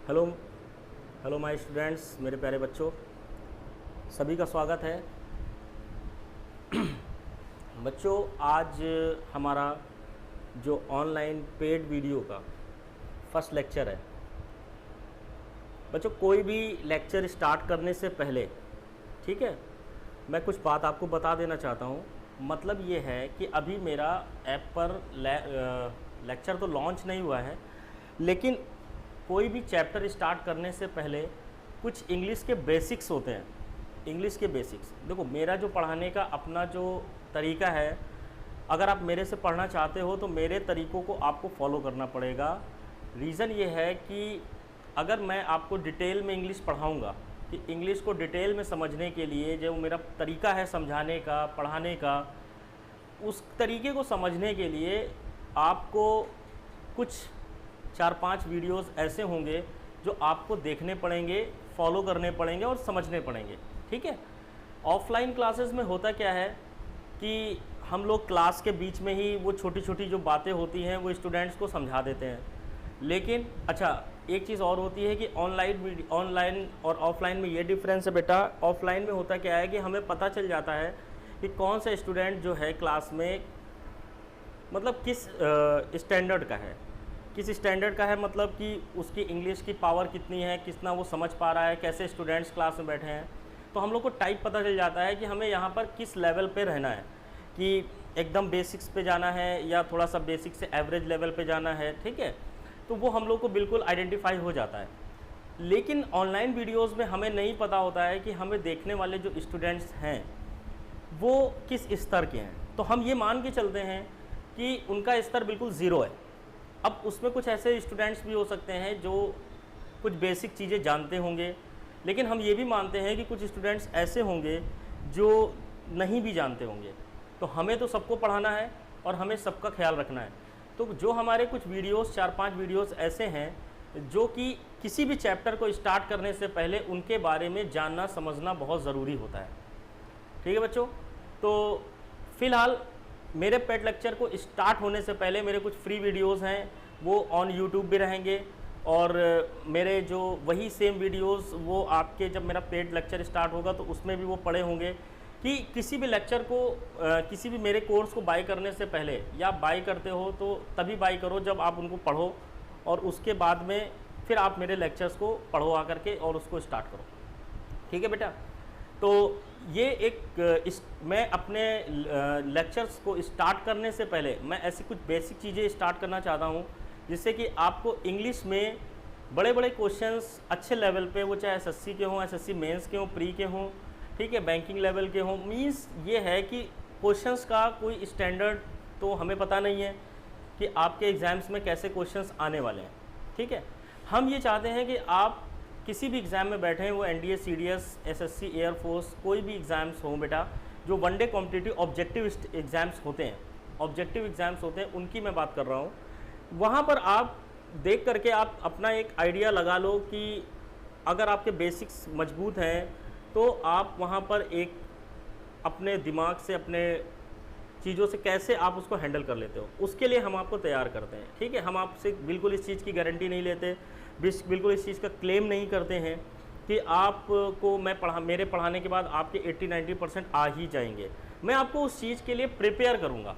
Hello hello my students, मेरे प्यारे बच्चों, सभी का स्वागत है। बच्चों, आज हमारा जो ऑनलाइन पेड वीडियो का फर्स्ट लेक्चर है। बच्चों, कोई भी लेक्चर स्टार्ट करने से पहले, ठीक है, मैं कुछ बात आपको बता देना चाहता हूँ। मतलब ये है कि अभी मेरा ऐप पर लेक्चर तो लॉन्च नहीं हुआ है, लेकिन कोई भी चैप्टर स्टार्ट करने से पहले कुछ इंग्लिश के बेसिक्स होते हैं। इंग्लिश के बेसिक्स देखो, मेरा जो पढ़ाने का अपना जो तरीका है, अगर आप मेरे से पढ़ना चाहते हो तो मेरे तरीक़ों को आपको फॉलो करना पड़ेगा। रीज़न ये है कि अगर मैं आपको डिटेल में इंग्लिश पढ़ाऊँगा, कि इंग्लिश को डिटेल में समझने के लिए जो मेरा तरीका है समझाने का, पढ़ाने का, उस तरीके को समझने के लिए आपको कुछ 4-5 वीडियोस ऐसे होंगे जो आपको देखने पड़ेंगे, फॉलो करने पड़ेंगे और समझने पड़ेंगे, ठीक है। ऑफलाइन क्लासेस में होता क्या है कि हम लोग क्लास के बीच में ही वो छोटी छोटी जो बातें होती हैं वो स्टूडेंट्स को समझा देते हैं। लेकिन अच्छा, एक चीज़ और होती है कि ऑनलाइन और ऑफलाइन में ये डिफरेंस है बेटा। ऑफलाइन में होता क्या है कि हमें पता चल जाता है कि कौन सा स्टूडेंट जो है क्लास में मतलब किस स्टैंडर्ड का है, किस स्टैंडर्ड का है, मतलब कि उसकी इंग्लिश की पावर कितनी है, कितना वो समझ पा रहा है, कैसे स्टूडेंट्स क्लास में बैठे हैं। तो हम लोग को टाइप पता चल जाता है कि हमें यहाँ पर किस लेवल पे रहना है, कि एकदम बेसिक्स पे जाना है या थोड़ा सा बेसिक से एवरेज लेवल पे जाना है, ठीक है। तो वो हम लोग को बिल्कुल आइडेंटिफाई हो जाता है। लेकिन ऑनलाइन वीडियोज़ में हमें नहीं पता होता है कि हमें देखने वाले जो स्टूडेंट्स हैं वो किस स्तर के हैं। तो हम ये मान के चलते हैं कि उनका स्तर बिल्कुल ज़ीरो है। अब उसमें कुछ ऐसे स्टूडेंट्स भी हो सकते हैं जो कुछ बेसिक चीज़ें जानते होंगे, लेकिन हम ये भी मानते हैं कि कुछ स्टूडेंट्स ऐसे होंगे जो नहीं भी जानते होंगे। तो हमें तो सबको पढ़ाना है और हमें सबका ख्याल रखना है। तो जो हमारे कुछ वीडियोस, 4-5 वीडियोस ऐसे हैं जो कि किसी भी चैप्टर को स्टार्ट करने से पहले उनके बारे में जानना समझना बहुत ज़रूरी होता है, ठीक है बच्चों। तो फ़िलहाल मेरे पेड लेक्चर को स्टार्ट होने से पहले मेरे कुछ फ्री वीडियोस हैं, वो ऑन यूट्यूब भी रहेंगे, और मेरे जो वही सेम वीडियोस वो आपके जब मेरा पेड लेक्चर स्टार्ट होगा तो उसमें भी वो पड़े होंगे। कि किसी भी लेक्चर को किसी भी मेरे कोर्स को बाय करने से पहले, या बाय करते हो तो तभी बाय करो जब आप उनको पढ़ो, और उसके बाद में फिर आप मेरे लेक्चर्स को पढ़ो आकर के और उसको स्टार्ट करो, ठीक है बेटा। तो ये मैं अपने लेक्चर्स को स्टार्ट करने से पहले मैं ऐसी कुछ बेसिक चीज़ें स्टार्ट करना चाहता हूँ जिससे कि आपको इंग्लिश में बड़े बड़े क्वेश्चंस अच्छे लेवल पे, वो चाहे एसएससी के हों, एसएससी मेंस के हों, प्री के हों, ठीक है, बैंकिंग लेवल के हों। मीन्स ये है कि क्वेश्चंस का कोई स्टैंडर्ड तो हमें पता नहीं है कि आपके एग्ज़ाम्स में कैसे क्वेश्चंस आने वाले हैं, ठीक है। हम ये चाहते हैं कि आप किसी भी एग्ज़ाम में बैठे हैं, वो एनडीए, सीडीएस, एसएससी, एयरफोर्स, कोई भी एग्ज़ाम्स हों बेटा, जो वनडे कॉम्पिटिटिव ऑब्जेक्टिव एग्ज़ाम्स होते हैं, ऑब्जेक्टिव एग्ज़ाम्स होते हैं, उनकी मैं बात कर रहा हूँ। वहाँ पर आप देख करके आप अपना एक आइडिया लगा लो कि अगर आपके बेसिक्स मजबूत हैं तो आप वहाँ पर एक अपने दिमाग से, अपने चीज़ों से कैसे आप उसको हैंडल कर लेते हो, उसके लिए हम आपको तैयार करते हैं, ठीक है। हम आपसे बिल्कुल इस चीज़ की गारंटी नहीं लेते, बिल्कुल इस चीज़ का क्लेम नहीं करते हैं कि आपको मेरे पढ़ाने के बाद आपके 80-90% आ ही जाएंगे। मैं आपको उस चीज़ के लिए प्रिपेयर करूँगा।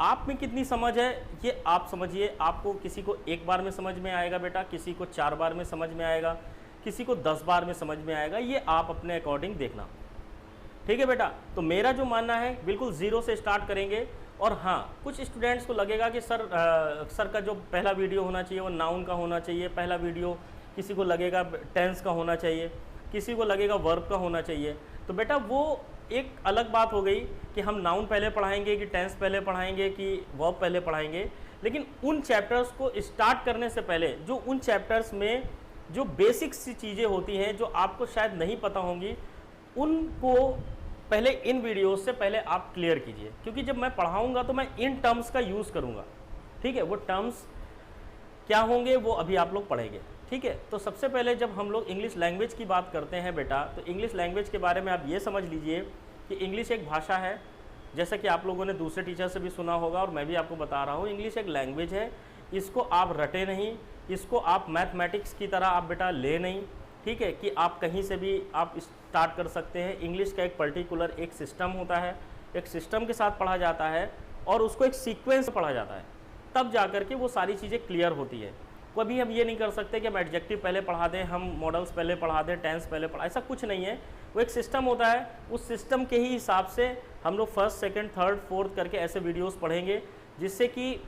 आप में कितनी समझ है ये आप समझिए। आपको किसी को एक बार में समझ में आएगा बेटा, किसी को 4 बार में समझ में आएगा, किसी को 10 बार में समझ में आएगा, ये आप अपने अकॉर्डिंग देखना, ठीक है बेटा। तो मेरा जो मानना है बिल्कुल ज़ीरो से स्टार्ट करेंगे। और हाँ, कुछ स्टूडेंट्स को लगेगा कि सर का जो पहला वीडियो होना चाहिए वो नाउन का होना चाहिए, पहला वीडियो किसी को लगेगा टेंस का होना चाहिए, किसी को लगेगा वर्ब का होना चाहिए। तो बेटा वो एक अलग बात हो गई कि हम नाउन पहले पढ़ाएंगे कि टेंस पहले पढ़ाएंगे कि वर्ब पहले पढ़ाएंगे। लेकिन उन चैप्टर्स को स्टार्ट करने से पहले, जो उन चैप्टर्स में जो बेसिक सी चीज़ें होती हैं जो आपको शायद नहीं पता होंगी, उनको पहले इन वीडियोस से पहले आप क्लियर कीजिए। क्योंकि जब मैं पढ़ाऊंगा तो मैं इन टर्म्स का यूज़ करूंगा, ठीक है। वो टर्म्स क्या होंगे वो अभी आप लोग पढ़ेंगे, ठीक है। तो सबसे पहले जब हम लोग इंग्लिश लैंग्वेज की बात करते हैं बेटा, तो इंग्लिश लैंग्वेज के बारे में आप ये समझ लीजिए कि इंग्लिश एक भाषा है, जैसा कि आप लोगों ने दूसरे टीचर से भी सुना होगा और मैं भी आपको बता रहा हूँ। इंग्लिश एक लैंग्वेज है, इसको आप रटे नहीं, इसको आप मैथमेटिक्स की तरह आप बेटा ले नहीं, ठीक है, कि आप कहीं से भी आप स्टार्ट कर सकते हैं। इंग्लिश का एक पर्टिकुलर एक सिस्टम होता है, एक सिस्टम के साथ पढ़ा जाता है और उसको एक सीक्वेंस पढ़ा जाता है, तब जा कर के वो सारी चीज़ें क्लियर होती है। कभी हम ये नहीं कर सकते कि हम एडजेक्टिव पहले पढ़ा दें, हम मॉडल्स पहले पढ़ा दें, टेंस पहले पढ़ा, ऐसा कुछ नहीं है। वो एक सिस्टम होता है, उस सिस्टम के ही हिसाब से हम लोग फर्स्ट, सेकंड, थर्ड, फोर्थ करके ऐसे वीडियोस पढ़ेंगे, जिससे कि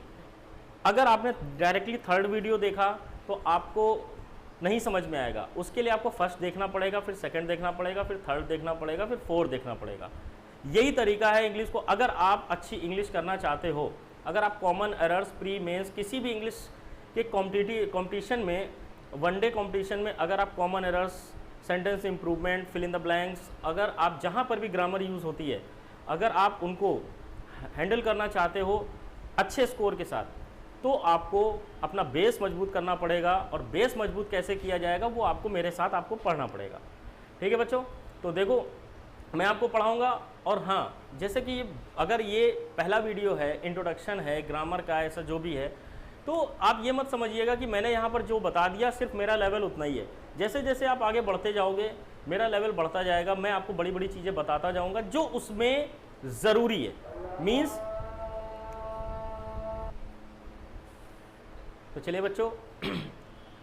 अगर आपने डायरेक्टली थर्ड वीडियो देखा तो आपको नहीं समझ में आएगा। उसके लिए आपको फर्स्ट देखना पड़ेगा, फिर सेकंड देखना पड़ेगा, फिर थर्ड देखना पड़ेगा, फिर फोर्थ देखना पड़ेगा। यही तरीका है इंग्लिश को। अगर आप अच्छी इंग्लिश करना चाहते हो, अगर आप कॉमन एरर्स, प्री मेंस, किसी भी इंग्लिश के कॉम्पिटिशन में, वनडे कॉम्पिटिशन में अगर आप common errors, sentence improvement, fill in the blanks, अगर आप जहाँ पर भी ग्रामर यूज़ होती है, अगर आप उनको हैंडल करना चाहते हो अच्छे स्कोर के साथ, तो आपको अपना बेस मजबूत करना पड़ेगा। और बेस मजबूत कैसे किया जाएगा वो आपको मेरे साथ आपको पढ़ना पड़ेगा। ठीक है बच्चों, तो देखो मैं आपको पढ़ाऊंगा। और हाँ, जैसे कि अगर ये पहला वीडियो है, इंट्रोडक्शन है ग्रामर का, ऐसा जो भी है, तो आप ये मत समझिएगा कि मैंने यहाँ पर जो बता दिया सिर्फ मेरा लेवल उतना ही है। जैसे जैसे आप आगे बढ़ते जाओगे मेरा लेवल बढ़ता जाएगा, मैं आपको बड़ी बड़ी चीज़ें बताता जाऊँगा जो उसमें ज़रूरी है। मीन्स तो चलिए बच्चों,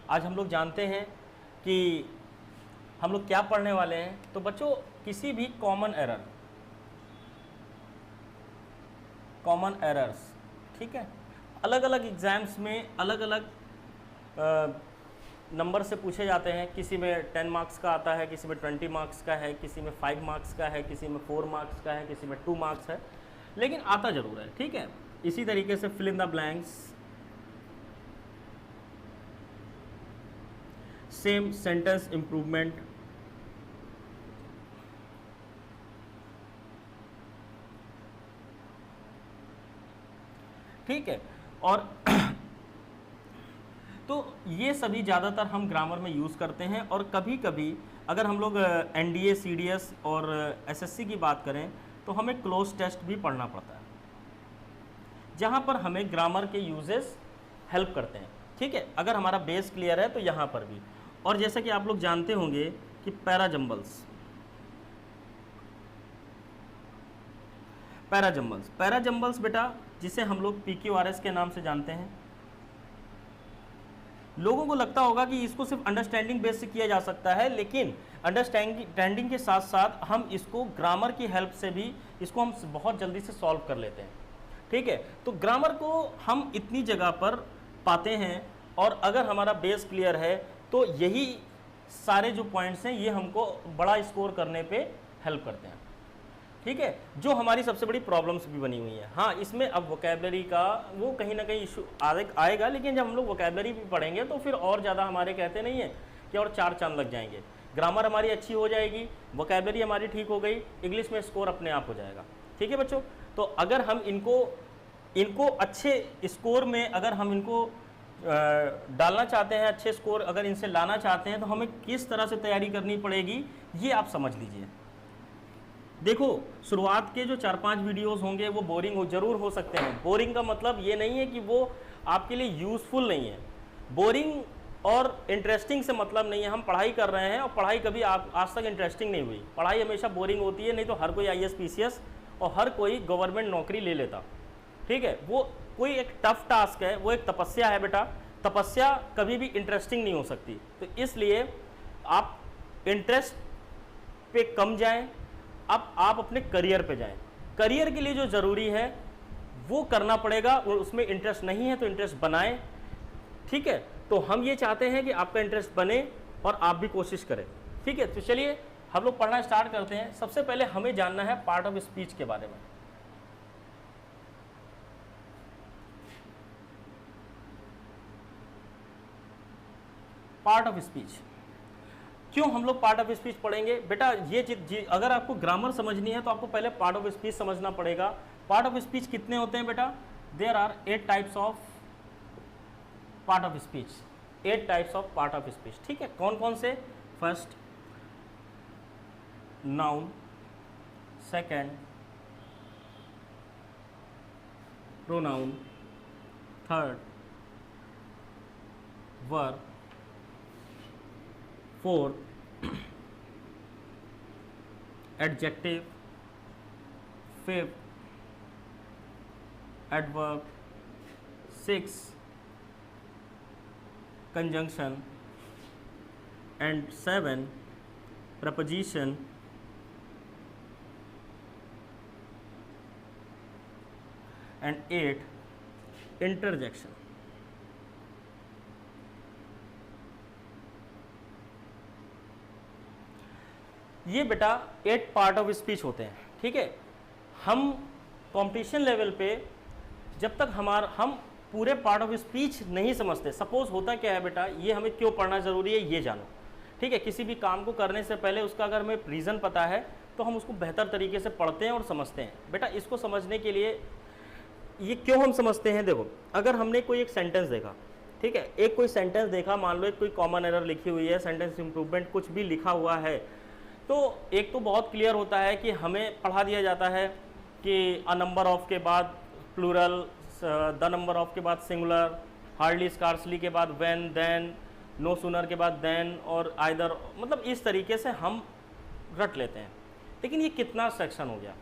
आज हम लोग जानते हैं कि हम लोग क्या पढ़ने वाले हैं। तो बच्चों, किसी भी कॉमन एरर्स, ठीक है, अलग अलग एग्ज़ाम्स में अलग अलग नंबर से पूछे जाते हैं। किसी में 10 मार्क्स का आता है, किसी में 20 मार्क्स का है, किसी में 5 मार्क्स का है, किसी में 4 मार्क्स का है, किसी में 2 मार्क्स है, लेकिन आता ज़रूर है। ठीक है, इसी तरीके से fill in the blanks, same sentence improvement, ठीक है, और तो ये सभी ज़्यादातर हम ग्रामर में यूज़ करते हैं। और कभी कभी अगर हम लोग एनडीए, सीडीएस और एसएससी की बात करें तो हमें क्लोज टेस्ट भी पढ़ना पड़ता है, जहाँ पर हमें ग्रामर के यूजेस हेल्प करते हैं। ठीक है, अगर हमारा बेस क्लियर है तो यहाँ पर भी। और जैसे कि आप लोग जानते होंगे कि पैराजम्बल्स बेटा, जिसे हम लोग PQRS के नाम से जानते हैं। लोगों को लगता होगा कि इसको सिर्फ अंडरस्टैंडिंग बेस से किया जा सकता है, लेकिन अंडरस्टैंडिंग के साथ साथ हम इसको ग्रामर की हेल्प से भी इसको हम बहुत जल्दी से सॉल्व कर लेते हैं। ठीक है, तो ग्रामर को हम इतनी जगह पर पाते हैं, और अगर हमारा बेस क्लियर है तो यही सारे जो पॉइंट्स हैं ये हमको बड़ा स्कोर करने पे हेल्प करते हैं। ठीक है, जो हमारी सबसे बड़ी प्रॉब्लम्स भी बनी हुई है। हाँ, इसमें अब वोकैबलरी का वो कहीं ना कहीं इशू आएगा, लेकिन जब हम लोग वोकैबलरी भी पढ़ेंगे तो फिर और ज़्यादा हमारे कहते नहीं है कि और 4 चांद लग जाएंगे। ग्रामर हमारी अच्छी हो जाएगी, वोकैबलरी हमारी ठीक हो गई, इंग्लिश में स्कोर अपने आप हो जाएगा। ठीक है बच्चों, तो अगर हम इनको अच्छे स्कोर में अगर हम इनको डालना चाहते हैं, अच्छे स्कोर अगर इनसे लाना चाहते हैं, तो हमें किस तरह से तैयारी करनी पड़ेगी ये आप समझ लीजिए। देखो, शुरुआत के जो 4-5 वीडियोस होंगे वो बोरिंग जरूर हो सकते हैं। बोरिंग का मतलब ये नहीं है कि वो आपके लिए यूज़फुल नहीं है। बोरिंग और इंटरेस्टिंग से मतलब नहीं है। हम पढ़ाई कर रहे हैं और पढ़ाई कभी आज तक इंटरेस्टिंग नहीं हुई। पढ़ाई हमेशा बोरिंग होती है, नहीं तो हर कोई IAS PCS और हर कोई गवर्नमेंट नौकरी ले लेता। ठीक है, वो कोई एक टफ टास्क है, वो एक तपस्या है बेटा। तपस्या कभी भी इंटरेस्टिंग नहीं हो सकती। तो इसलिए आप इंटरेस्ट पे कम जाएं, अब आप अपने करियर पे जाएं। करियर के लिए जो ज़रूरी है वो करना पड़ेगा, उसमें इंटरेस्ट नहीं है तो इंटरेस्ट बनाएं। ठीक है, तो हम ये चाहते हैं कि आपका इंटरेस्ट बने और आप भी कोशिश करें। ठीक है, तो चलिए हम लोग पढ़ना स्टार्ट करते हैं। सबसे पहले हमें जानना है पार्ट ऑफ स्पीच के बारे में। पार्ट ऑफ स्पीच, क्यों हम लोग पार्ट ऑफ स्पीच पढ़ेंगे बेटा? ये अगर आपको ग्रामर समझनी है तो आपको पहले पार्ट ऑफ स्पीच समझना पड़ेगा। पार्ट ऑफ स्पीच कितने होते हैं बेटा? There are 8 types of part of speech. 8 types of part of speech. ठीक है, कौन कौन से? First, noun, second, pronoun, third, verb, fourth adjective, fifth adverb, sixth conjunction, and seven preposition, and eight interjection. ये बेटा 8 पार्ट ऑफ स्पीच होते हैं, ठीक है। हम कंपटीशन लेवल पे जब तक हम पूरे पार्ट ऑफ स्पीच नहीं समझते, सपोज होता क्या है बेटा, ये हमें क्यों पढ़ना ज़रूरी है ये जानो, ठीक है। किसी भी काम को करने से पहले उसका अगर हमें रीज़न पता है तो हम उसको बेहतर तरीके से पढ़ते हैं और समझते हैं। बेटा इसको समझने के लिए ये क्यों हम समझते हैं, देखो अगर हमने कोई एक सेंटेंस देखा, ठीक है, एक कोई सेंटेंस देखा, मान लो एक कोई कॉमन एरर लिखी हुई है, सेंटेंस इंप्रूवमेंट कुछ भी लिखा हुआ है, तो एक तो बहुत क्लियर होता है कि हमें पढ़ा दिया जाता है कि अ नंबर ऑफ के बाद प्लूरल, द नंबर ऑफ के बाद सिंगुलर, हार्डली स्कार्सली के बाद व्हेन, देन, नो सूनर के बाद देन और आइदर, मतलब इस तरीके से हम रट लेते हैं। लेकिन ये कितना सेक्शन हो गया,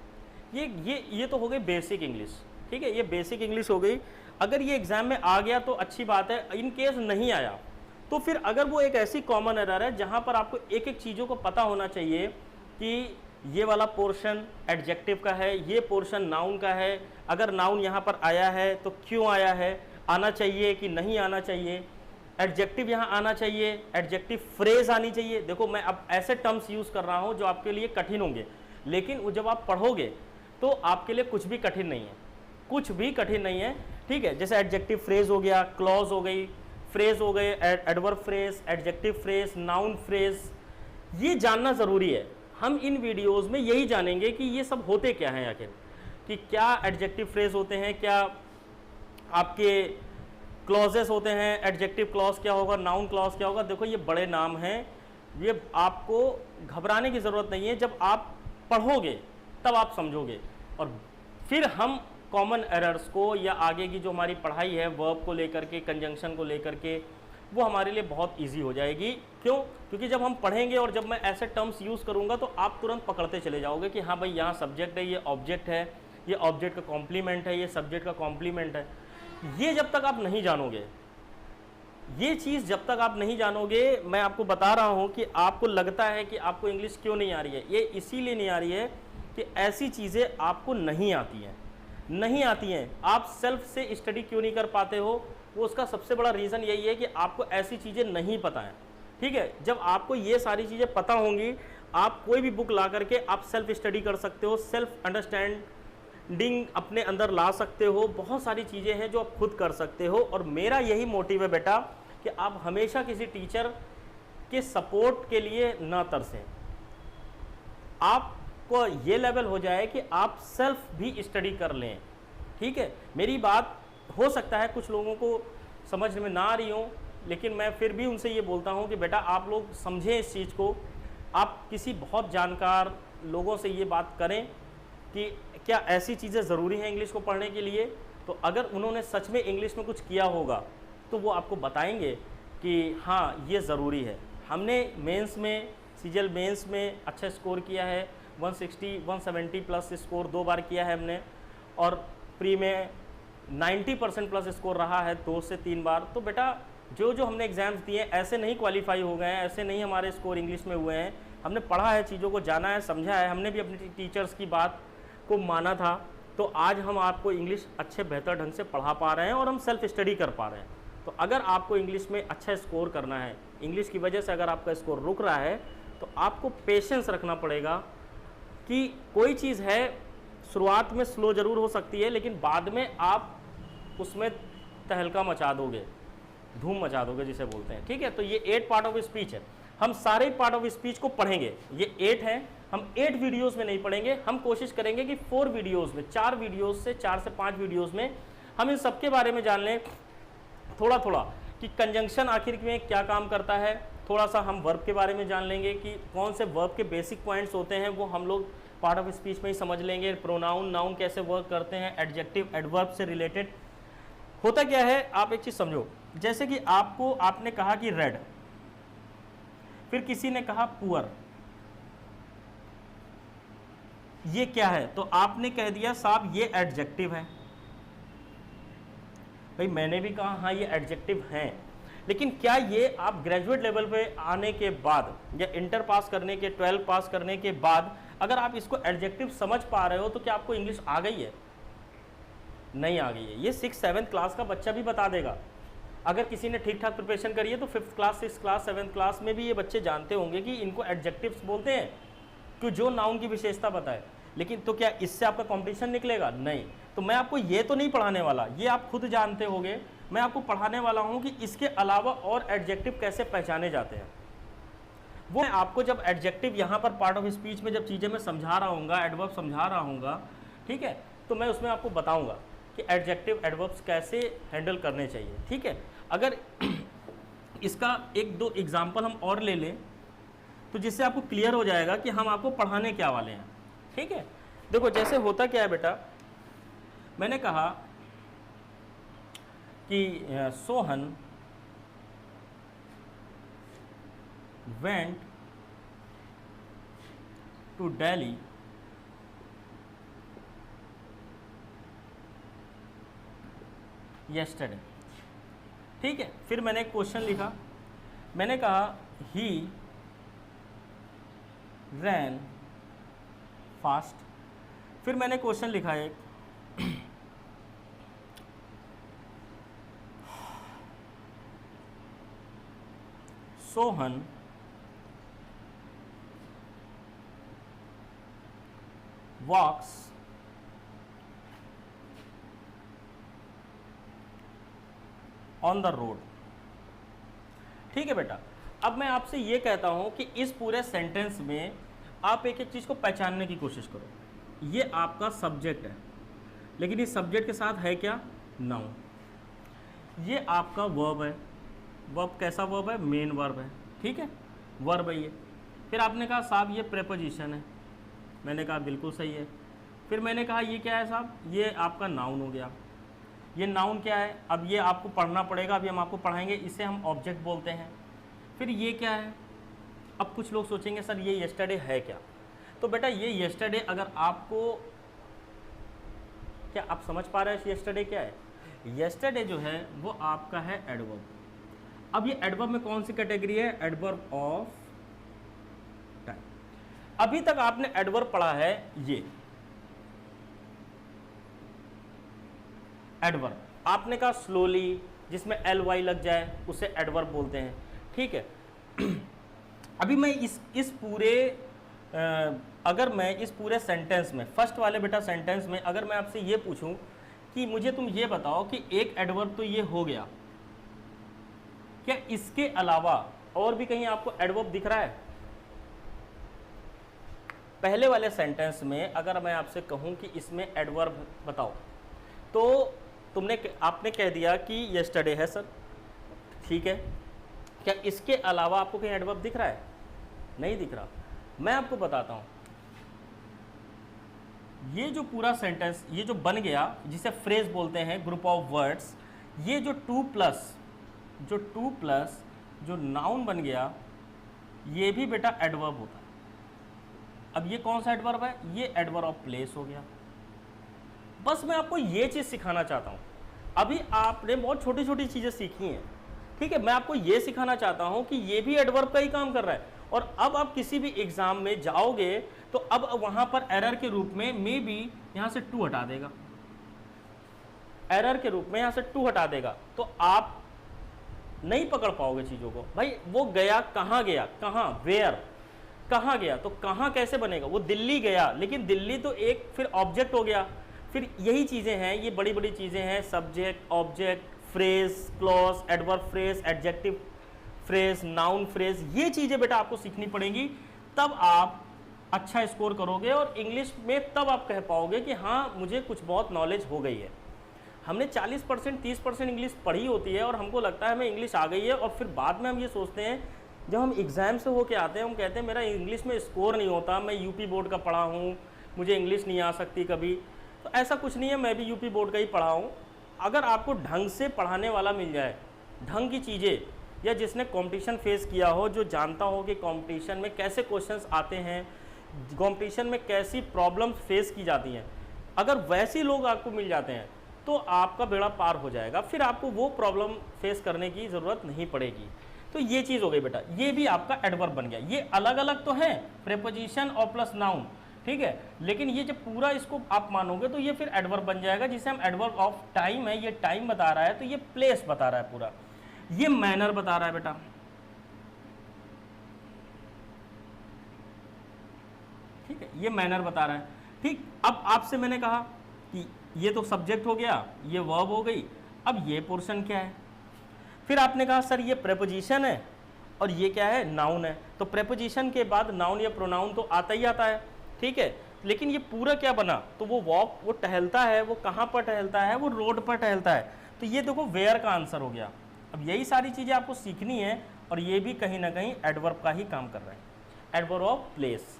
ये तो हो गई बेसिक इंग्लिश, ठीक है, ये बेसिक इंग्लिश हो गई। अगर ये एग्जाम में आ गया तो अच्छी बात है, इन केस नहीं आया तो फिर अगर वो एक ऐसी कॉमन एरर है जहाँ पर आपको एक एक चीज़ों को पता होना चाहिए कि ये वाला पोर्शन एडजेक्टिव का है, ये पोर्शन नाउन का है, अगर नाउन यहाँ पर आया है तो क्यों आया है, आना चाहिए कि नहीं आना चाहिए, एडजेक्टिव यहाँ आना चाहिए, एडजेक्टिव फ्रेज आनी चाहिए। देखो मैं अब ऐसे टर्म्स यूज़ कर रहा हूँ जो आपके लिए कठिन होंगे, लेकिन वो जब आप पढ़ोगे तो आपके लिए कुछ भी कठिन नहीं है, कुछ भी कठिन नहीं है, ठीक है। जैसे एडजेक्टिव फ्रेज हो गया, क्लॉज हो गई, फ्रेज हो गए, adverb phrase, adjective phrase, noun phrase, ये जानना ज़रूरी है। हम इन वीडियोस में यही जानेंगे कि ये सब होते क्या हैं आखिर, कि क्या एडजेक्टिव फ्रेज होते हैं, क्या आपके क्लॉजेस होते हैं, एडजेक्टिव क्लॉज क्या होगा, नाउन क्लॉज क्या होगा। देखो ये बड़े नाम हैं, ये आपको घबराने की ज़रूरत नहीं है, जब आप पढ़ोगे तब आप समझोगे। और फिर हम कॉमन एरर्स को या आगे की जो हमारी पढ़ाई है वर्ब को लेकर के, कंजंक्शन को लेकर के, वो हमारे लिए बहुत इजी हो जाएगी। क्यों? क्योंकि जब हम पढ़ेंगे और जब मैं ऐसे टर्म्स यूज़ करूँगा तो आप तुरंत पकड़ते चले जाओगे कि हाँ भाई यहाँ सब्जेक्ट है, ये ऑब्जेक्ट है, ये ऑब्जेक्ट का कॉम्प्लीमेंट है, ये सब्जेक्ट का कॉम्प्लीमेंट है। ये जब तक आप नहीं जानोगे, ये चीज़ जब तक आप नहीं जानोगे, मैं आपको बता रहा हूँ कि आपको लगता है कि आपको इंग्लिश क्यों नहीं आ रही है, ये इसीलिए नहीं आ रही है कि ऐसी चीज़ें आपको नहीं आती हैं, नहीं आती हैं। आप सेल्फ से स्टडी क्यों नहीं कर पाते हो, वो उसका सबसे बड़ा रीज़न यही है कि आपको ऐसी चीज़ें नहीं पता हैं, ठीक है। जब आपको ये सारी चीज़ें पता होंगी, आप कोई भी बुक ला करके आप सेल्फ स्टडी कर सकते हो, सेल्फ अंडरस्टैंडिंग अपने अंदर ला सकते हो, बहुत सारी चीज़ें हैं जो आप खुद कर सकते हो। और मेरा यही मोटिव है बेटा कि आप हमेशा किसी टीचर के सपोर्ट के लिए ना तरसें, आपको ये लेवल हो जाए कि आप सेल्फ भी स्टडी कर लें, ठीक है। मेरी बात हो सकता है कुछ लोगों को समझ में ना आ रही हो, लेकिन मैं फिर भी उनसे ये बोलता हूँ कि बेटा आप लोग समझें इस चीज़ को, आप किसी बहुत जानकार लोगों से ये बात करें कि क्या ऐसी चीज़ें ज़रूरी हैं इंग्लिश को पढ़ने के लिए। तो अगर उन्होंने सच में इंग्लिश में कुछ किया होगा तो वो आपको बताएंगे कि हाँ ये ज़रूरी है। हमने मेंस में, सीजीएल मेंस में अच्छा स्कोर किया है, 160 170 प्लस स्कोर 2 बार किया है हमने, और प्री में 90% प्लस स्कोर रहा है 2 से 3 बार। तो बेटा जो जो हमने एग्ज़ाम्स दिए ऐसे नहीं क्वालिफाई हो गए हैं, ऐसे नहीं हमारे स्कोर इंग्लिश में हुए हैं। हमने पढ़ा है, चीज़ों को जाना है, समझा है, हमने भी अपनी टीचर्स की बात को माना था, तो आज हम आपको इंग्लिश अच्छे बेहतर ढंग से पढ़ा पा रहे हैं और हम सेल्फ स्टडी कर पा रहे हैं। तो अगर आपको इंग्लिश में अच्छा स्कोर करना है, इंग्लिश की वजह से अगर आपका स्कोर रुक रहा है, तो आपको पेशेंस रखना पड़ेगा कि कोई चीज़ है शुरुआत में स्लो ज़रूर हो सकती है, लेकिन बाद में आप उसमें तहलका मचा दोगे, धूम मचा दोगे जिसे बोलते हैं, ठीक है। तो ये 8 पार्ट ऑफ स्पीच है, हम सारे पार्ट ऑफ स्पीच को पढ़ेंगे। ये 8 हैं, हम 8 वीडियोस में नहीं पढ़ेंगे, हम कोशिश करेंगे कि 4 वीडियोस में, 4 वीडियोस से 4 से 5 वीडियोस में हम इन सब के बारे में जान लें थोड़ा थोड़ा, कि कंजंक्शन आखिर में क्या काम करता है। थोड़ा सा हम वर्ब के बारे में जान लेंगे कि कौन से वर्ब के बेसिक पॉइंट्स होते हैं, वो हम लोग पार्ट ऑफ स्पीच में ही समझ लेंगे। प्रोनाउन, नाउन कैसे वर्क करते हैं, एडजेक्टिव, एडवर्ब से रिलेटेड होता क्या है। आप एक चीज़ समझो, जैसे कि आपने कहा कि रेड, फिर किसी ने कहा पुअर, ये क्या है? तो आपने कह दिया साहब ये एडजेक्टिव है। भाई मैंने भी कहा हाँ ये एडजेक्टिव हैं, लेकिन क्या ये आप ग्रेजुएट लेवल पे आने के बाद या इंटर पास करने के 12 पास करने के बाद अगर आप इसको एडजेक्टिव समझ पा रहे हो तो क्या आपको इंग्लिश आ गई है? नहीं आ गई है। ये 6-7 क्लास का बच्चा भी बता देगा। अगर किसी ने ठीक ठाक प्रिपरेशन करी है तो 5th class 6th class 7th class में भी ये बच्चे जानते होंगे कि इनको एडजेक्टिव्स बोलते हैं, कि जो नाउन की विशेषता बताए। लेकिन तो क्या इससे आपका कंपटीशन निकलेगा? नहीं। तो मैं आपको ये तो नहीं पढ़ाने वाला, ये आप खुद जानते होंगे। मैं आपको पढ़ाने वाला हूँ कि इसके अलावा और एडजेक्टिव कैसे पहचाने जाते हैं। वो मैं आपको जब एडजेक्टिव यहाँ पर पार्ट ऑफ स्पीच में जब चीज़ें मैं समझा रहा हूँगा, एडवर्ब समझा रहा हूँगा, ठीक है, तो मैं उसमें आपको बताऊँगा कि एडजेक्टिव एडवर्ब्स कैसे हैंडल करने चाहिए। ठीक है, अगर इसका 1-2 एग्जाम्पल हम और ले लें तो जिससे आपको क्लियर हो जाएगा कि हम आपको पढ़ाने क्या वाले हैं। ठीक है, देखो जैसे होता क्या है बेटा, मैंने कहा कि Sohan went to Delhi yesterday। ठीक है, फिर मैंने एक क्वेश्चन लिखा, मैंने कहा he ran fast। फिर मैंने क्वेश्चन लिखा एक Sohan walks on the road। ठीक है बेटा, अब मैं आपसे ये कहता हूं कि इस पूरे सेंटेंस में आप एक एक चीज़ को पहचानने की कोशिश करो। ये आपका सब्जेक्ट है, लेकिन इस सब्जेक्ट के साथ है क्या? नाउन। ये आपका वर्ब है। वर्ब कैसा वर्ब है? मेन वर्ब है। ठीक है, वर्ब है ये। फिर आपने कहा साहब ये प्रेपोजिशन है। मैंने कहा बिल्कुल सही है। फिर मैंने कहा ये क्या है साहब? ये आपका नाउन हो गया। ये नाउन क्या है? अब ये आपको पढ़ना पड़ेगा, अभी हम आपको पढ़ाएंगे। इसे हम ऑब्जेक्ट बोलते हैं। फिर ये क्या है? अब कुछ लोग सोचेंगे सर ये येस्टरडे है क्या? तो बेटा ये येस्टरडे, अगर आपको, क्या आप समझ पा रहे हैं येस्टरडे क्या है? येस्टरडे जो है वो आपका है एडवर्ब। अब ये एडवर्ब में कौन सी कैटेगरी है? Adverb of time. अभी तक आपने एडवर्ब पढ़ा है ये एडवर्ब, आपने कहा स्लोली, जिसमें ly लग जाए उसे एडवर्ब बोलते हैं। ठीक है, अभी मैं इस पूरे अगर मैं इस पूरे सेंटेंस में, फर्स्ट वाले बेटा सेंटेंस में, अगर मैं आपसे ये पूछूं कि मुझे तुम ये बताओ कि एक एडवर्ब तो ये हो गया, क्या इसके अलावा और भी कहीं आपको एडवर्ब दिख रहा है? पहले वाले सेंटेंस में अगर मैं आपसे कहूं कि इसमें एडवर्ब बताओ, तो आपने कह दिया कि येस्टरडे है सर। ठीक है, क्या इसके अलावा आपको कहीं एडवर्ब दिख रहा है? नहीं दिख रहा। मैं आपको बताता हूं, ये जो पूरा सेंटेंस ये जो बन गया, जिसे फ्रेज बोलते हैं, ग्रुप ऑफ वर्ड्स, ये जो 2 प्लस जो नाउन बन गया, ये भी बेटा एडवर्ब होता है। अब ये कौन सा एडवर्ब है? ये एडवर्ब ऑफ प्लेस हो गया। बस मैं आपको ये चीज़ सिखाना चाहता हूँ। अभी आपने बहुत छोटी छोटी चीज़ें सीखी हैं। ठीक है, मैं आपको ये सिखाना चाहता हूँ कि ये भी एडवर्ब का ही काम कर रहा है। और अब आप किसी भी एग्जाम में जाओगे तो अब वहाँ पर एरर के रूप में मे बी यहाँ से 2 हटा देगा, एरर के रूप में यहाँ से 2 हटा देगा, तो आप नहीं पकड़ पाओगे चीज़ों को। भाई वो गया कहाँ गया? कहाँ? वेयर? कहाँ गया? तो कहाँ कैसे बनेगा? वो दिल्ली गया, लेकिन दिल्ली तो एक फिर ऑब्जेक्ट हो गया। फिर यही चीज़ें हैं, ये बड़ी बड़ी चीज़ें हैं, subject, object, phrase, clause, adverb phrase, adjective phrase, noun phrase, ये चीज़ें बेटा आपको सीखनी पड़ेंगी। तब आप अच्छा स्कोर करोगे और इंग्लिश में तब आप कह पाओगे कि हाँ मुझे कुछ बहुत नॉलेज हो गई है। हमने 40% 30% इंग्लिश पढ़ी होती है और हमको लगता है हमें इंग्लिश आ गई है, और फिर बाद में हम ये सोचते हैं, जब हम एग्ज़ाम से होके आते हैं, हम कहते हैं मेरा इंग्लिश में स्कोर नहीं होता, मैं यूपी बोर्ड का पढ़ा हूँ, मुझे इंग्लिश नहीं आ सकती कभी। तो ऐसा कुछ नहीं है, मैं भी यूपी बोर्ड का ही पढ़ा हूँ। अगर आपको ढंग से पढ़ाने वाला मिल जाए ढंग की चीज़ें, या जिसने कंपटीशन फेस किया हो, जो जानता हो कि कंपटीशन में कैसे क्वेश्चंस आते हैं, कंपटीशन में कैसी प्रॉब्लम्स फेस की जाती हैं, अगर वैसे लोग आपको मिल जाते हैं तो आपका बेड़ा पार हो जाएगा, फिर आपको वो प्रॉब्लम फेस करने की ज़रूरत नहीं पड़ेगी। तो ये चीज़ हो गई बेटा, ये भी आपका एडवर्ब बन गया। ये अलग अलग तो हैं, प्रीपोजिशन और प्लस नाउन, ठीक है, लेकिन ये जब पूरा इसको आप मानोगे तो ये फिर एडवर्ब बन जाएगा, जिसे हम एडवर्ब ऑफ टाइम है, ये टाइम बता रहा है, तो ये प्लेस बता रहा है पूरा, ये मैनर बता रहा है बेटा, ठीक है, ये मैनर बता रहा है। ठीक, अब आपसे मैंने कहा कि ये तो सब्जेक्ट हो गया, ये वर्ब हो गई, अब ये पोर्शन क्या है? फिर आपने कहा सर ये प्रेपोजिशन है और ये क्या है? नाउन है। तो प्रेपोजिशन के बाद नाउन या प्रोनाउन तो आता ही आता है, ठीक है, लेकिन ये पूरा क्या बना? तो वो वॉक, वो टहलता है, वो कहाँ पर टहलता है? वो रोड पर टहलता है। तो ये देखो वेयर का आंसर हो गया। अब यही सारी चीज़ें आपको सीखनी है, और ये भी कहीं ना कहीं एडवर्ब का ही काम कर रहा है, एडवर्ब ऑफ प्लेस।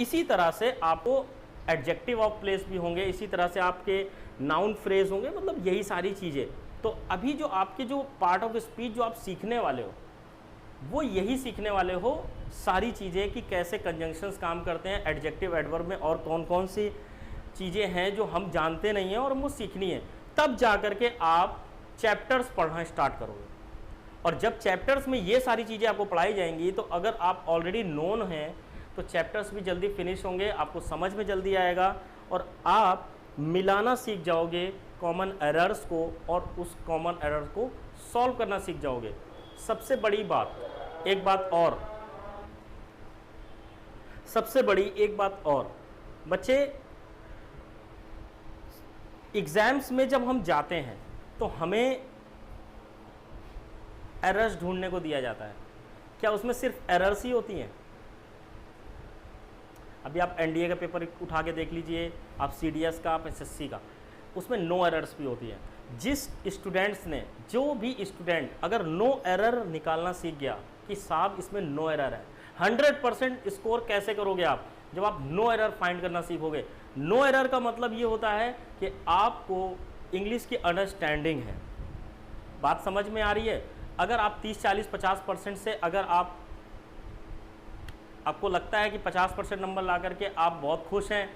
इसी तरह से आपको एडजेक्टिव ऑफ प्लेस भी होंगे, इसी तरह से आपके नाउन फ्रेज होंगे, मतलब यही सारी चीज़ें। तो अभी जो आपके जो पार्ट ऑफ स्पीच जो आप सीखने वाले हो, वो यही सीखने वाले हो सारी चीज़ें कि कैसे कंजंक्शंस काम करते हैं एडजेक्टिव एडवर्ब में, और कौन कौन सी चीज़ें हैं जो हम जानते नहीं हैं और हमको सीखनी है। तब जा कर के आप चैप्टर्स पढ़ना स्टार्ट करोगे, और जब चैप्टर्स में ये सारी चीज़ें आपको पढ़ाई जाएंगी, तो अगर आप ऑलरेडी नोन हैं तो चैप्टर्स भी जल्दी फिनिश होंगे, आपको समझ में जल्दी आएगा, और आप मिलाना सीख जाओगे कॉमन एरर्स को, और उस कॉमन एरर को सॉल्व करना सीख जाओगे। सबसे बड़ी बात, एक बात और, सबसे बड़ी एक बात और, बच्चे एग्जाम्स में जब हम जाते हैं तो हमें एरर्स ढूंढने को दिया जाता है। क्या उसमें सिर्फ एरर्स ही होती हैं? अभी आप एनडीए का पेपर उठा के देख लीजिए, आप सीडीएस का, आप एसएससी का, उसमें नो एरर्स भी होती है। जिस स्टूडेंट्स ने, जो भी स्टूडेंट अगर नो एरर निकालना सीख गया कि साहब इसमें नो एरर है, 100% स्कोर कैसे करोगे आप? जब आप नो एरर फाइंड करना सीखोगे। नो एरर का मतलब ये होता है कि आपको इंग्लिश की अंडरस्टैंडिंग है, बात समझ में आ रही है। अगर आप 30, 40, 50% से अगर आपको लगता है कि 50% नंबर ला करके आप बहुत खुश हैं,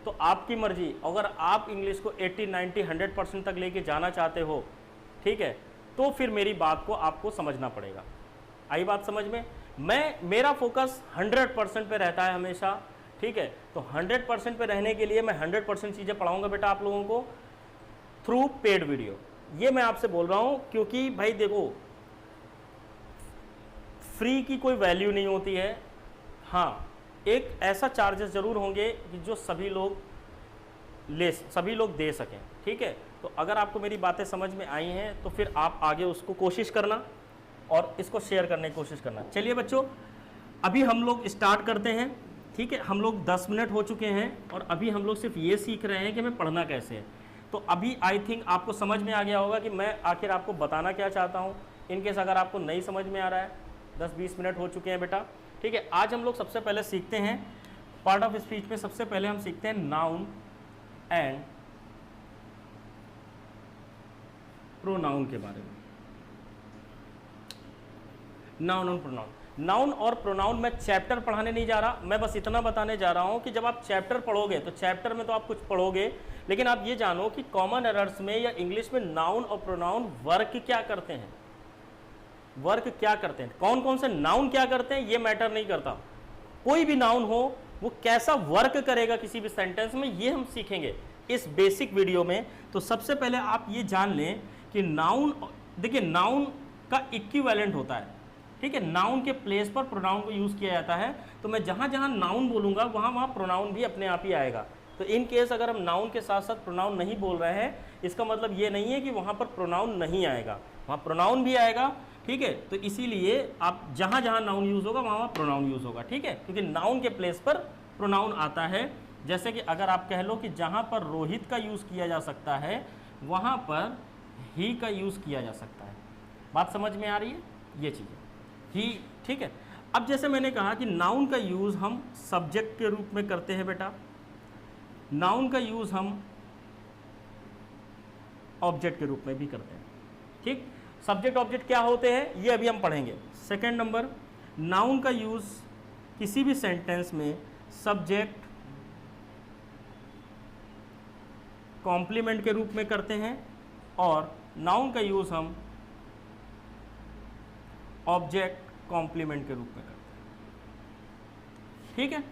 तो आपकी मर्जी। अगर आप इंग्लिश को 80, 90, 100% तक लेके जाना चाहते हो, ठीक है, तो फिर मेरी बात को आपको समझना पड़ेगा। आई बात समझ में? मेरा फोकस 100% पे रहता है हमेशा, ठीक है। तो 100% पे रहने के लिए मैं 100% चीज़ें पढ़ाऊँगा बेटा आप लोगों को थ्रू पेड वीडियो। ये मैं आपसे बोल रहा हूँ क्योंकि भाई देखो, फ्री की कोई वैल्यू नहीं होती है। हाँ, एक ऐसा चार्जेस ज़रूर होंगे कि जो सभी लोग दे सकें, ठीक है। तो अगर आपको मेरी बातें समझ में आई हैं तो फिर आप आगे उसको कोशिश करना और इसको शेयर करने की कोशिश करना। चलिए बच्चों, अभी हम लोग स्टार्ट करते हैं, ठीक है। हम लोग 10 मिनट हो चुके हैं और अभी हम लोग सिर्फ ये सीख रहे हैं कि हमें पढ़ना कैसे है। तो अभी आई थिंक आपको समझ में आ गया होगा कि मैं आखिर आपको बताना क्या चाहता हूँ। इनकेस अगर आपको नहीं समझ में आ रहा है, 10-20 मिनट हो चुके हैं बेटा, ठीक है। आज हम लोग सबसे पहले सीखते हैं पार्ट ऑफ स्पीच में, सबसे पहले हम सीखते हैं नाउन एंड प्रोनाउन के बारे में। नाउन और प्रोनाउन, नाउन और प्रोनाउन मैं चैप्टर पढ़ाने नहीं जा रहा, मैं बस इतना बताने जा रहा हूं कि जब आप चैप्टर पढ़ोगे तो चैप्टर में तो आप कुछ पढ़ोगे, लेकिन आप ये जानो कि कॉमन एरर्स में या इंग्लिश में नाउन और प्रोनाउन वर्क क्या करते हैं, वर्क क्या करते हैं, कौन कौन से नाउन क्या करते हैं, ये मैटर नहीं करता। कोई भी नाउन हो वो कैसा वर्क करेगा किसी भी सेंटेंस में, ये हम सीखेंगे इस बेसिक वीडियो में। तो सबसे पहले आप ये जान लें कि नाउन, देखिए नाउन का इक्विवेलेंट होता है, ठीक है। नाउन के प्लेस पर प्रोनाउन को यूज़ किया जाता है। तो मैं जहाँ जहाँ नाउन बोलूँगा वहाँ प्रोनाउन भी अपने आप ही आएगा। तो इन केस अगर हम नाउन के साथ साथ प्रोनाउन नहीं बोल रहे हैं, इसका मतलब ये नहीं है कि वहाँ पर प्रोनाउन नहीं आएगा, वहाँ प्रोनाउन भी आएगा, ठीक है। तो इसीलिए आप जहाँ जहाँ नाउन यूज़ होगा वहाँ प्रोनाउन यूज़ होगा, ठीक है, क्योंकि नाउन के प्लेस पर प्रोनाउन आता है। जैसे कि अगर आप कह लो कि जहाँ पर रोहित का यूज़ किया जा सकता है वहाँ पर ही का यूज़ किया जा सकता है। बात समझ में आ रही है? ये चीज़ें ही, ठीक है। अब जैसे मैंने कहा कि नाउन का यूज़ हम सब्जेक्ट के रूप में करते हैं बेटा, नाउन का यूज़ हम ऑब्जेक्ट के रूप में भी करते हैं, ठीक। सब्जेक्ट ऑब्जेक्ट क्या होते हैं ये अभी हम पढ़ेंगे। सेकंड नंबर, नाउन का यूज किसी भी सेंटेंस में सब्जेक्ट कॉम्प्लीमेंट के रूप में करते हैं और नाउन का यूज हम ऑब्जेक्ट कॉम्प्लीमेंट के रूप में करते हैं। ठीक है,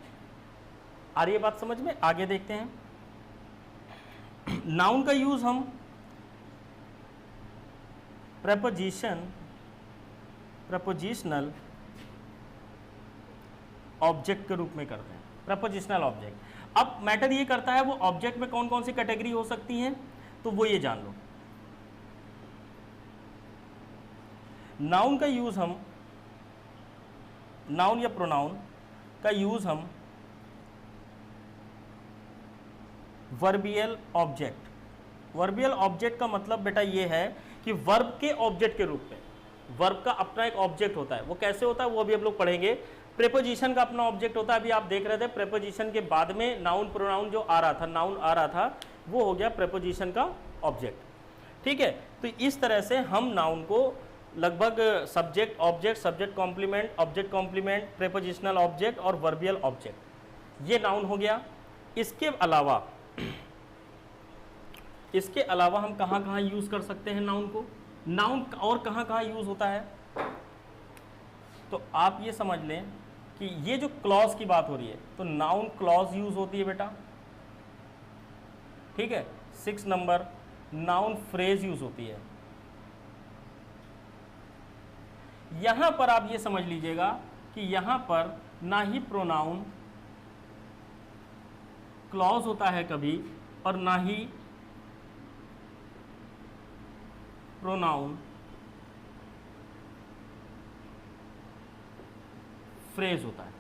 आ रही है बात समझ में? आगे देखते हैं। नाउन का यूज हम प्रपोजिशनल ऑब्जेक्ट के रूप में करते हैं। प्रपोजिशनल ऑब्जेक्ट, अब मैटर ये करता है वो ऑब्जेक्ट में कौन कौन सी कैटेगरी हो सकती हैं, तो वो ये जान लो। नाउन का यूज हम, नाउन या प्रोनाउन का यूज हम वर्बियल ऑब्जेक्ट, वर्बियल ऑब्जेक्ट का मतलब बेटा ये है कि वर्ब के ऑब्जेक्ट के रूप में, वर्ब का अपना एक ऑब्जेक्ट होता है। वो कैसे होता है वो अभी हम लोग पढ़ेंगे। प्रेपोजिशन का अपना ऑब्जेक्ट होता है, अभी आप देख रहे थे प्रेपोजिशन के बाद में नाउन प्रोनाउन जो आ रहा था, नाउन आ रहा था, वो हो गया प्रेपोजिशन का ऑब्जेक्ट। ठीक है, तो इस तरह से हम नाउन को लगभग subject object, subject complement, object complement, prepositional object और वर्बियल ऑब्जेक्ट, ये नाउन हो गया। इसके अलावा हम कहाँ कहाँ यूज कर सकते हैं नाउन को, नाउन और कहाँ कहाँ यूज होता है, तो आप ये समझ लें कि ये जो क्लॉज की बात हो रही है तो नाउन क्लॉज यूज होती है बेटा। ठीक है, 6 नंबर, नाउन फ्रेज यूज होती है। यहां पर आप ये समझ लीजिएगा कि यहां पर ना ही प्रोनाउन क्लॉज होता है कभी और ना ही प्रोनाउन फ्रेज होता है।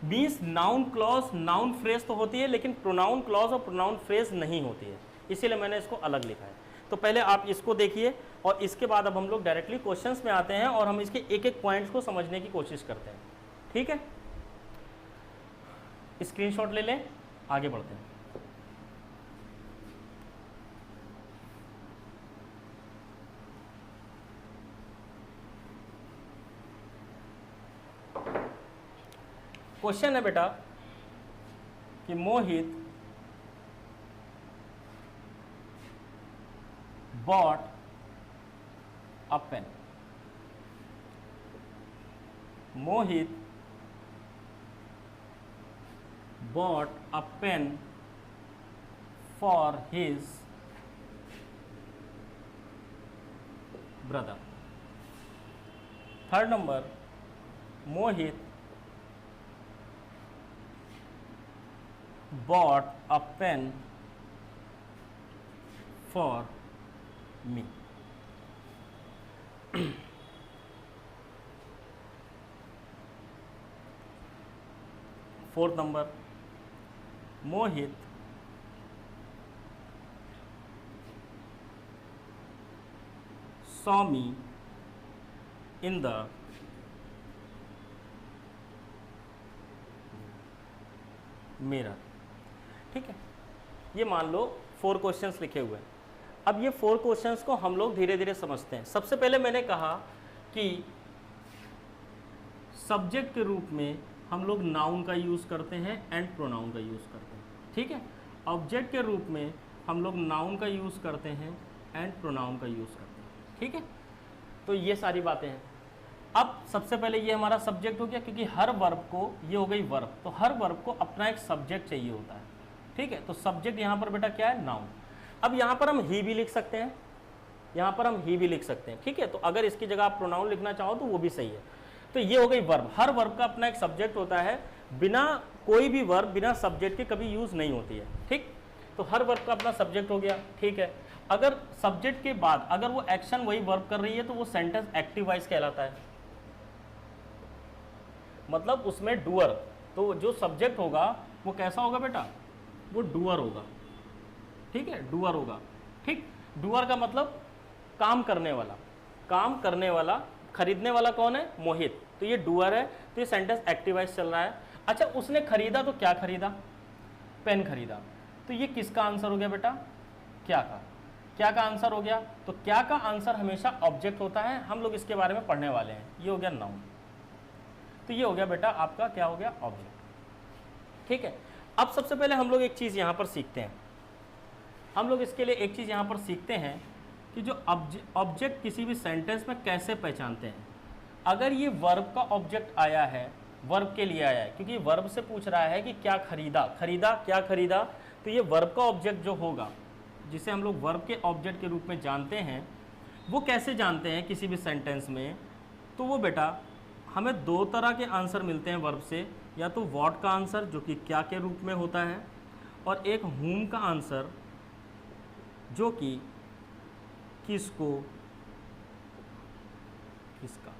Means noun clause, noun phrase तो होती है लेकिन प्रोनाउन क्लॉज और प्रोनाउन फ्रेज नहीं होती है, इसीलिए मैंने इसको अलग लिखा है। तो पहले आप इसको देखिए और इसके बाद अब हम लोग डायरेक्टली क्वेश्चंस में आते हैं और हम इसके एक एक पॉइंट्स को समझने की कोशिश करते हैं। ठीक है, स्क्रीनशॉट ले लें, आगे बढ़ते हैं। क्वेश्चन है बेटा कि Mohit bought a pen, Mohit bought a pen for his brother. Third number, Mohit bought a pen for me. Fourth number, Mohit saw me in the mirror. ठीक है, ये मान लो 4 क्वेश्चंस लिखे हुए हैं। अब ये 4 क्वेश्चंस को हम लोग धीरे धीरे समझते हैं। सबसे पहले मैंने कहा कि सब्जेक्ट के रूप में हम लोग नाउन का यूज़ करते हैं एंड प्रोनाउन का यूज़ करते हैं। ठीक है, ऑब्जेक्ट के रूप में हम लोग नाउन का यूज़ करते हैं एंड प्रोनाउन का यूज़ करते हैं। ठीक है, तो ये सारी बातें हैं। अब सबसे पहले ये हमारा सब्जेक्ट हो गया, क्योंकि हर वर्ब को, ये हो गई वर्ब, तो हर वर्ब को अपना एक सब्जेक्ट चाहिए होता है। ठीक है, तो सब्जेक्ट यहाँ पर बेटा क्या है, नाउन। अब यहाँ पर हम ही भी लिख सकते हैं, यहाँ पर हम ही भी लिख सकते हैं। ठीक है, तो अगर इसकी जगह आप प्रोनाउन लिखना चाहो तो वो भी सही है। तो ये हो गई वर्ब। हर वर्ब का अपना एक सब्जेक्ट होता है, बिना कोई भी वर्ब बिना सब्जेक्ट के कभी यूज़ नहीं होती है। ठीक, तो हर वर्ब का अपना सब्जेक्ट हो गया। ठीक है, अगर सब्जेक्ट के बाद अगर वो एक्शन वही वर्ब कर रही है तो वो सेंटेंस एक्टिव वॉइस कहलाता है, मतलब उसमें डूअर, तो जो सब्जेक्ट होगा वो कैसा होगा बेटा, वो डूअर होगा। ठीक है, डूअर होगा। ठीक, डूअर का मतलब काम करने वाला, काम करने वाला। खरीदने वाला कौन है, मोहित, तो ये डूअर है, तो ये सेंटेंस एक्टिव वॉइस चल रहा है। अच्छा, उसने खरीदा तो क्या खरीदा, पेन खरीदा, तो ये किसका आंसर हो गया बेटा, क्या का। क्या का आंसर हो गया, तो क्या का आंसर हमेशा ऑब्जेक्ट होता है, हम लोग इसके बारे में पढ़ने वाले हैं। ये हो गया नाउन, तो ये हो गया बेटा आपका क्या हो गया, ऑब्जेक्ट। ठीक है, अब सबसे पहले हम लोग एक चीज़ यहाँ पर सीखते हैं, हम लोग इसके लिए एक चीज़ यहाँ पर सीखते हैं कि जो ऑब्जेक्ट किसी भी सेंटेंस में कैसे पहचानते हैं। अगर ये वर्ब का ऑब्जेक्ट आया है, वर्ब के लिए आया है, क्योंकि वर्ब से पूछ रहा है कि क्या खरीदा, खरीदा क्या खरीदा, तो ये वर्ब का ऑब्जेक्ट जो होगा, जिसे हम लोग वर्ब के ऑब्जेक्ट के रूप में जानते हैं, वो कैसे जानते हैं किसी भी सेंटेंस में, तो वो बेटा हमें दो तरह के आंसर मिलते हैं वर्ब से, या तो व्हाट का आंसर जो कि क्या के रूप में होता है, और एक whom का आंसर जो कि किसको, किसका,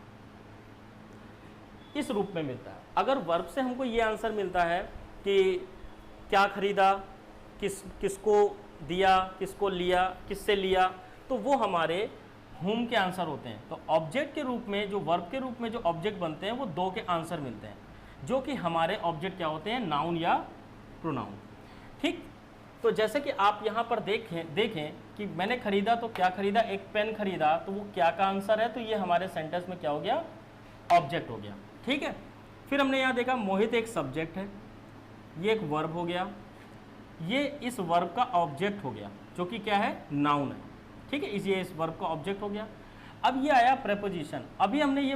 इस रूप में मिलता है। अगर वर्ब से हमको ये आंसर मिलता है कि क्या खरीदा, किसको दिया, किसको लिया, किससे लिया, तो वो हमारे whom के आंसर होते हैं। तो ऑब्जेक्ट के रूप में, जो वर्ब के रूप में जो ऑब्जेक्ट बनते हैं, वो दो के आंसर मिलते हैं, जो कि हमारे ऑब्जेक्ट क्या होते हैं, नाउन या प्रोनाउन। ठीक, तो जैसे कि आप यहाँ पर देखें कि मैंने खरीदा, तो क्या खरीदा, एक पेन खरीदा, तो वो क्या का आंसर है, तो ये हमारे सेंटेंस में क्या हो गया, ऑब्जेक्ट हो गया। ठीक है, फिर हमने यहाँ देखा मोहित एक सब्जेक्ट है, ये एक वर्ब हो गया, ये इस वर्ब का ऑब्जेक्ट हो गया, जो कि क्या है, नाउन है। ठीक है, ये इस वर्ब का ऑब्जेक्ट हो गया। अब ये आया प्रेपोजिशन। अभी हमने ये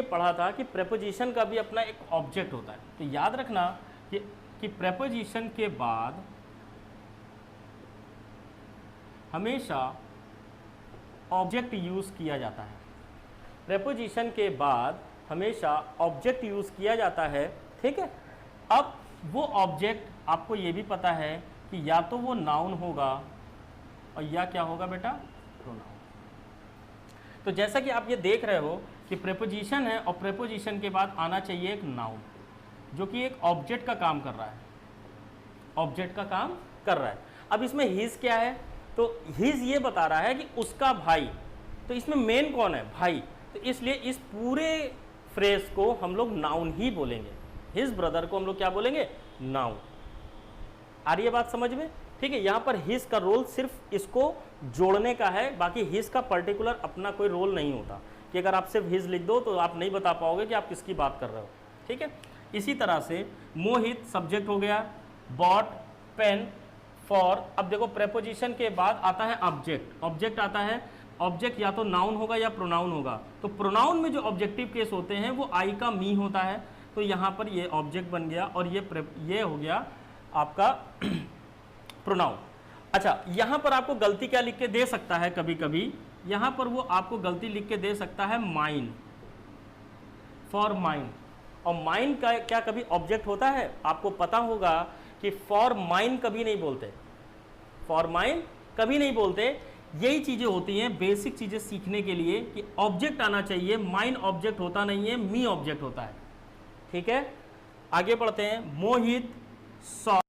पढ़ा था कि प्रेपोजिशन का भी अपना एक ऑब्जेक्ट होता है। तो याद रखना कि प्रेपोजिशन के बाद हमेशा ऑब्जेक्ट यूज किया जाता है, प्रेपोजिशन के बाद हमेशा ऑब्जेक्ट यूज किया जाता है। ठीक है, अब वो ऑब्जेक्ट आपको ये भी पता है कि या तो वो नाउन होगा और या क्या होगा बेटा, प्रोनाउन। तो जैसा कि आप ये देख रहे हो कि प्रेपोजिशन है और प्रेपोजिशन के बाद आना चाहिए एक नाउन, जो कि एक ऑब्जेक्ट का काम कर रहा है, ऑब्जेक्ट का काम कर रहा है। अब इसमें हिज क्या है, तो हिज ये बता रहा है कि उसका भाई, तो इसमें मेन कौन है, भाई, तो इसलिए इस पूरे फ्रेज को हम लोग नाउन ही बोलेंगे। हिज ब्रदर को हम लोग क्या बोलेंगे, नाउन। आ रही है बात समझ में? ठीक है, यहाँ पर हिज का रोल सिर्फ इसको जोड़ने का है, बाकी हिज का पर्टिकुलर अपना कोई रोल नहीं होता कि अगर आप सिर्फ हिज लिख दो तो आप नहीं बता पाओगे कि आप किसकी बात कर रहे हो। ठीक है, इसी तरह से मोहित सब्जेक्ट हो गया, बॉट पेन फॉर। अब देखो प्रेपोजिशन के बाद आता है ऑब्जेक्ट, ऑब्जेक्ट आता है, ऑब्जेक्ट या तो नाउन होगा या प्रोनाउन होगा। तो प्रोनाउन में जो ऑब्जेक्टिव केस होते हैं वो आई का मी होता है, तो यहाँ पर ये ऑब्जेक्ट बन गया और ये हो गया आपका प्रोनाउन। अच्छा, यहाँ पर आपको गलती क्या लिख के दे सकता है, कभी कभी यहाँ पर वो आपको गलती लिख के दे सकता है माइन, फॉर माइन। और माइन का क्या कभी ऑब्जेक्ट होता है? आपको पता होगा कि फॉर माइन कभी नहीं बोलते, फॉर माइन कभी नहीं बोलते। यही चीजें होती हैं बेसिक चीजें सीखने के लिए कि ऑब्जेक्ट आना चाहिए, माइन ऑब्जेक्ट होता नहीं है, मी ऑब्जेक्ट होता है। ठीक है, आगे बढ़ते हैं। मोहित सॉ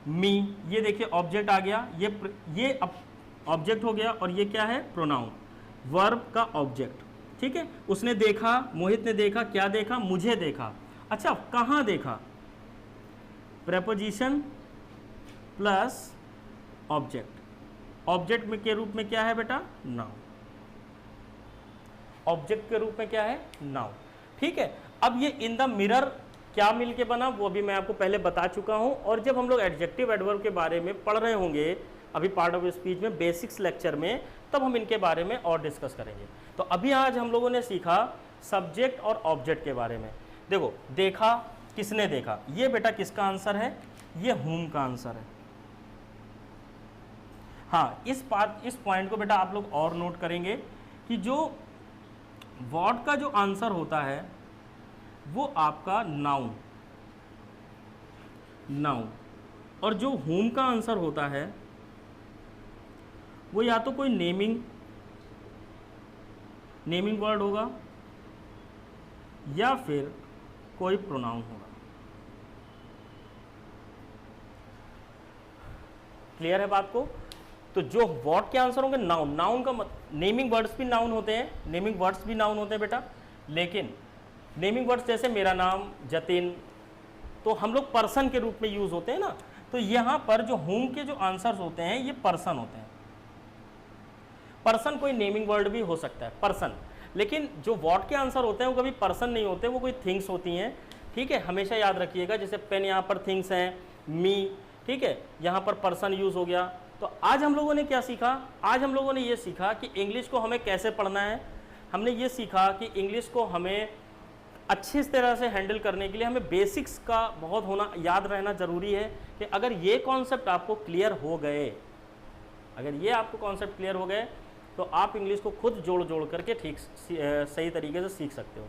मी, ये देखिए ऑब्जेक्ट आ गया, ये ऑब्जेक्ट हो गया और ये क्या है, प्रोनाउन, वर्ब का ऑब्जेक्ट। ठीक है, उसने देखा, मोहित ने देखा, क्या देखा, मुझे देखा। अच्छा, कहाँ देखा, प्रेपोजिशन प्लस ऑब्जेक्ट, ऑब्जेक्ट में के रूप में क्या है बेटा, नाउन, ऑब्जेक्ट के रूप में क्या है, नाउन। ठीक है, अब ये इन द मिरर क्या मिलके बना वो अभी मैं आपको पहले बता चुका हूं, और जब हम लोग एडजेक्टिव एडवर्ब के बारे में पढ़ रहे होंगे अभी पार्ट ऑफ स्पीच में बेसिक्स लेक्चर में, तब हम इनके बारे में और डिस्कस करेंगे। तो अभी आज हम लोगों ने सीखा सब्जेक्ट और ऑब्जेक्ट के बारे में। देखो, देखा, किसने देखा, ये बेटा किसका आंसर है, ये whom का आंसर है। हाँ, इस पॉइंट को बेटा आप लोग और नोट करेंगे कि जो what का जो आंसर होता है वो आपका नाउन, नाउन, और जो whom का आंसर होता है वो या तो कोई नेमिंग वर्ड होगा या फिर कोई प्रोनाउन होगा। क्लियर है बात को? तो जो व्हाट के आंसर होंगे नाउन, नाउन का नेमिंग वर्ड्स भी नाउन होते हैं, नेमिंग वर्ड्स भी नाउन होते हैं बेटा, लेकिन नेमिंग वर्ड्स जैसे मेरा नाम जतिन, तो हम लोग पर्सन के रूप में यूज होते हैं ना, तो यहाँ पर जो होम के जो आंसर्स होते हैं ये पर्सन होते हैं। पर्सन कोई नेमिंग वर्ड भी हो सकता है, पर्सन। लेकिन जो व्हाट के आंसर होते हैं वो कभी पर्सन नहीं होते, वो कोई थिंग्स होती हैं। ठीक है, हमेशा याद रखिएगा। जैसे पेन यहाँ पर थिंग्स हैं, मी, ठीक है, यहाँ पर पर्सन यूज हो गया। तो आज हम लोगों ने क्या सीखा? आज हम लोगों ने ये सीखा कि इंग्लिश को हमें कैसे पढ़ना है। हमने ये सीखा कि इंग्लिश को हमें अच्छी तरह से हैंडल करने के लिए हमें बेसिक्स का बहुत होना, याद रहना ज़रूरी है। कि अगर ये कॉन्सेप्ट आपको क्लियर हो गए, अगर ये आपको कॉन्सेप्ट क्लियर हो गए तो आप इंग्लिश को खुद जोड़ जोड़ करके ठीक सही तरीके से सीख सकते हो।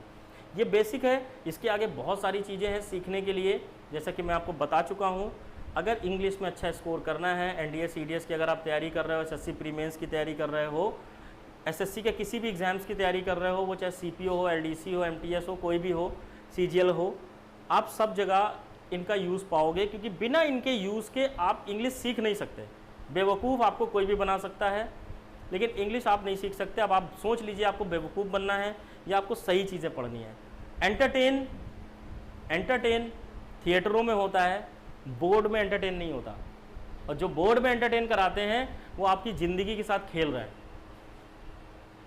ये बेसिक है, इसके आगे बहुत सारी चीज़ें हैं सीखने के लिए। जैसा कि मैं आपको बता चुका हूँ, अगर इंग्लिश में अच्छा स्कोर करना है, एनडीए सीडीएस की अगर आप तैयारी कर रहे हो, एसएससी प्री मेंस की तैयारी कर रहे हो, एसएससी के किसी भी एग्ज़ाम्स की तैयारी कर रहे हो, वो चाहे सीपीओ हो, एलडीसी हो, एमटीएस हो, कोई भी हो, सीजीएल हो, आप सब जगह इनका यूज़ पाओगे। क्योंकि बिना इनके यूज़ के आप इंग्लिश सीख नहीं सकते। बेवकूफ़ आपको कोई भी बना सकता है, लेकिन इंग्लिश आप नहीं सीख सकते। अब आप सोच लीजिए, आपको बेवकूफ़ बनना है या आपको सही चीज़ें पढ़नी है। एंटरटेन थिएटरों में होता है, बोर्ड में एंटरटेन नहीं होता। और जो बोर्ड में एंटरटेन कराते हैं वो आपकी ज़िंदगी के साथ खेल रहे हैं।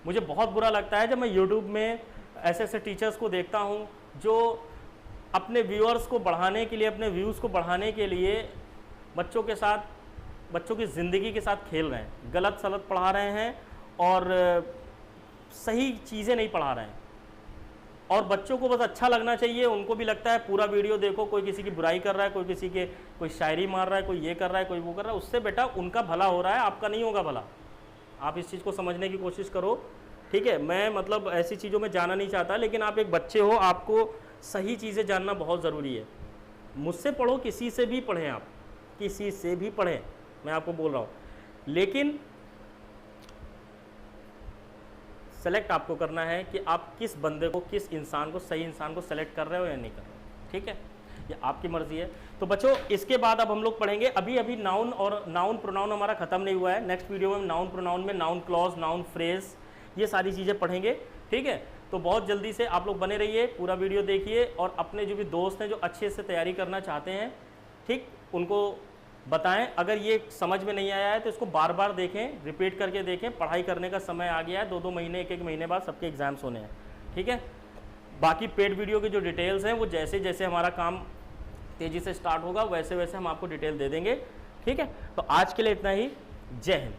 मुझे बहुत बुरा लगता है जब मैं यूट्यूब में ऐसे ऐसे टीचर्स को देखता हूँ जो अपने व्यूअर्स को बढ़ाने के लिए, अपने व्यूज़ को बढ़ाने के लिए बच्चों के साथ, बच्चों की ज़िंदगी के साथ खेल रहे हैं। गलत सलत पढ़ा रहे हैं और सही चीज़ें नहीं पढ़ा रहे हैं। और बच्चों को बस अच्छा लगना चाहिए, उनको भी लगता है पूरा वीडियो देखो, कोई किसी की बुराई कर रहा है, कोई किसी के कोई शायरी मार रहा है, कोई ये कर रहा है, कोई वो कर रहा है। उससे बेटा उनका भला हो रहा है, आपका नहीं होगा भला। आप इस चीज़ को समझने की कोशिश करो। ठीक है, मैं मतलब ऐसी चीज़ों में जाना नहीं चाहता, लेकिन आप एक बच्चे हो, आपको सही चीज़ें जानना बहुत ज़रूरी है। मुझसे पढ़ो, किसी से भी पढ़ें, आप किसी से भी पढ़ें, मैं आपको बोल रहा हूँ। लेकिन सेलेक्ट आपको करना है कि आप किस बंदे को, किस इंसान को, सही इंसान को सेलेक्ट कर रहे हो या नहीं कर रहे हो। ठीक है, ये आपकी मर्जी है। तो बच्चों, इसके बाद अब हम लोग पढ़ेंगे, अभी नाउन और नाउन प्रोनाउन हमारा खत्म नहीं हुआ है। नेक्स्ट वीडियो में नाउन प्रोनाउन में नाउन क्लॉज, नाउन फ्रेज, ये सारी चीज़ें पढ़ेंगे। ठीक है, तो बहुत जल्दी से आप लोग बने रहिए, पूरा वीडियो देखिए और अपने जो भी दोस्त हैं जो अच्छे से तैयारी करना चाहते हैं, ठीक, उनको बताएं। अगर ये समझ में नहीं आया है तो इसको बार बार देखें, रिपीट करके देखें। पढ़ाई करने का समय आ गया है, 2-2 महीने, 1-1 महीने बाद सबके एग्जाम्स होने हैं। ठीक है, बाकी पेड वीडियो की जो डिटेल्स हैं वो जैसे जैसे हमारा काम तेज़ी से स्टार्ट होगा वैसे वैसे हम आपको डिटेल दे देंगे। ठीक है, तो आज के लिए इतना ही। जय हिंद।